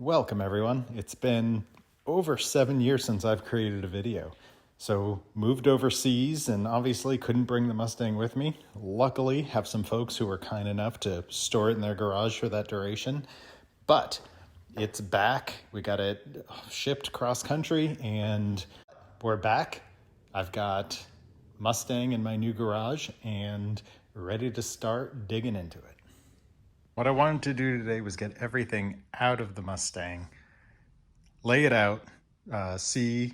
Welcome everyone. It's been over 7 years since I've created a video. So moved overseas and obviously couldn't bring the Mustang with me. Luckily, have some folks who were kind enough to store it in their garage for that duration. But it's back. We got it shipped cross country and we're back. I've got Mustang in my new garage and ready to start digging into it. What I wanted to do today was get everything out of the Mustang, lay it out,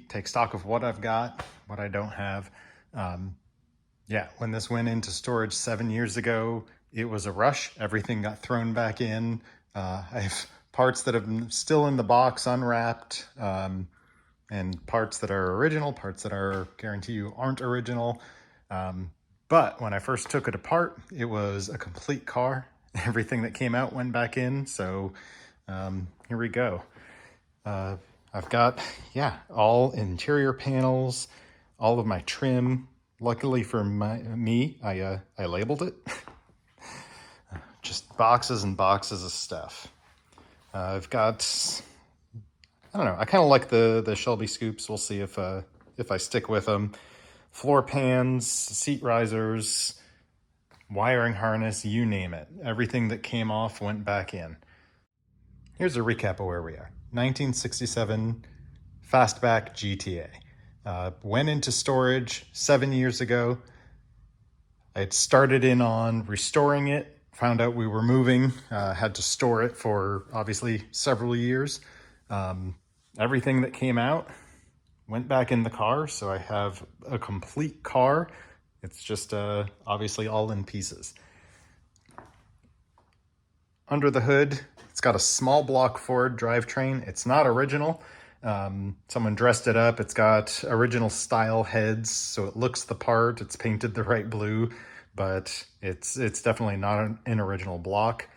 take stock of what I've got, what I don't have. When this went into storage 7 years ago, it was a rush. Everything got thrown back in. I have parts that are still in the box unwrapped, and parts that are original, parts that are guarantee you aren't original. But when I first took it apart, it was a complete car. Everything that came out went back in, so here we go. I've got, all interior panels, all of my trim. Luckily for me, I labeled it. Just boxes and boxes of stuff. I've got, I don't know, I kind of like the Shelby scoops. We'll see if I stick with them. Floor pans, seat risers, wiring harness, you name it. Everything that came off went back in. Here's a recap of where we are. 1967 Fastback GTA. Went into storage 7 years ago. I had started in on restoring it, found out we were moving, had to store it for obviously several years. Everything that came out went back in the car, so I have a complete car. It's just obviously all in pieces. Under the hood, it's got a small block Ford drivetrain. It's not original. Someone dressed it up. It's got original style heads, so it looks the part. It's painted the right blue, but it's definitely not an original block.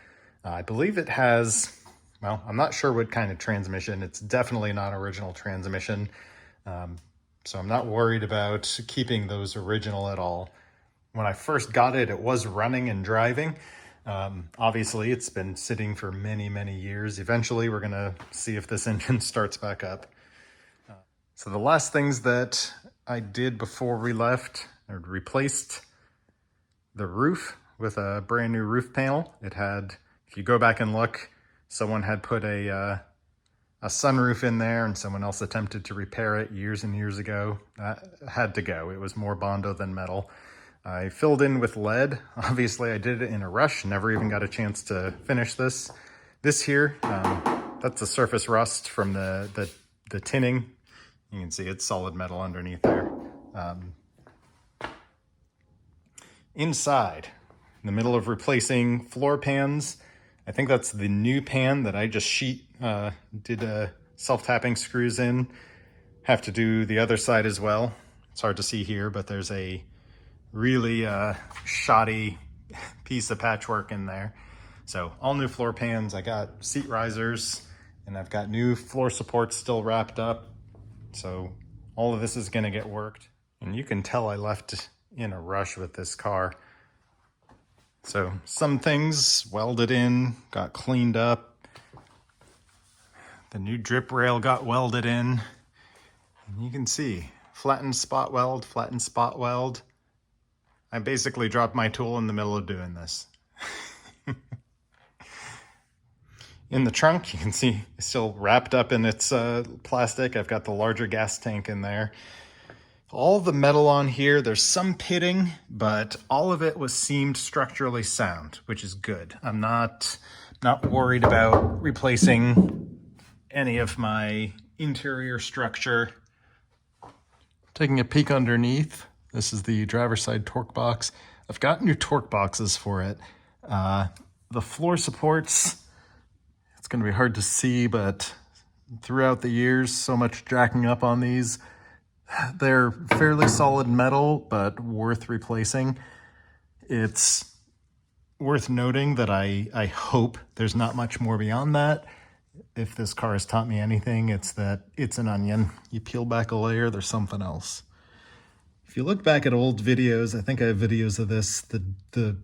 I believe it has, well, I'm not sure what kind of transmission. It's definitely not original transmission. So I'm not worried about keeping those original at all. When I first got it, it was running and driving. Obviously, it's been sitting for many, many years. Eventually, we're going to see if this engine starts back up. So the last things that I did before we left, I replaced the roof with a brand new roof panel. It had, if you go back and look, someone had put a sunroof in there and someone else attempted to repair it years and years ago. That had to go. It was more Bondo than metal. I filled in with lead. Obviously I did it in a rush, never even got a chance to finish this. This here, that's the surface rust from the tinning. You can see it's solid metal underneath there. Inside, in the middle of replacing floor pans, I think that's the new pan that I just did self-tapping screws in. Have to do the other side as well. It's hard to see here, but there's a really shoddy piece of patchwork in there. So all new floor pans. I got seat risers and I've got new floor supports still wrapped up. So all of this is going to get worked. And you can tell I left in a rush with this car. So some things welded in, got cleaned up. The new drip rail got welded in. And you can see, flattened spot weld, flattened spot weld. I basically dropped my tool in the middle of doing this. In the trunk, you can see it's still wrapped up in its plastic. I've got the larger gas tank in there. All the metal on here, there's some pitting, but all of it was seamed structurally sound, which is good. I'm not worried about replacing any of my interior structure. Taking a peek underneath, this is the driver's side torque box. I've got new torque boxes for it. The floor supports, it's going to be hard to see, but throughout the years, so much jacking up on these. They're fairly solid metal, but worth replacing. It's worth noting that I hope there's not much more beyond that. If this car has taught me anything, it's that it's an onion. You peel back a layer, there's something else. If you look back at old videos, I think I have videos of this, the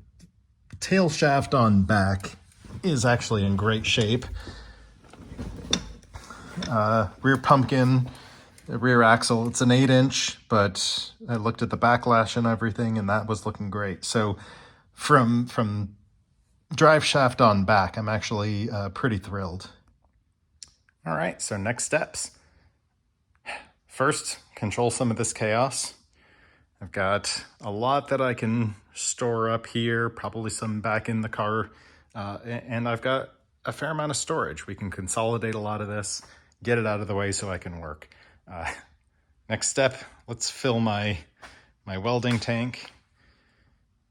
tail shaft on back is actually in great shape. rear pumpkin, the rear axle. It's an 8-inch, but I looked at the backlash and everything, and that was looking great. So from drive shaft on back, I'm actually pretty thrilled. All right, so next steps. First, control some of this chaos. I've got a lot that I can store up here, probably some back in the car, and I've got a fair amount of storage. We can consolidate a lot of this, get it out of the way so I can work. Next step, let's fill my welding tank.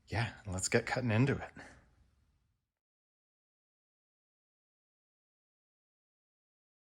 Yeah, let's get cutting into it.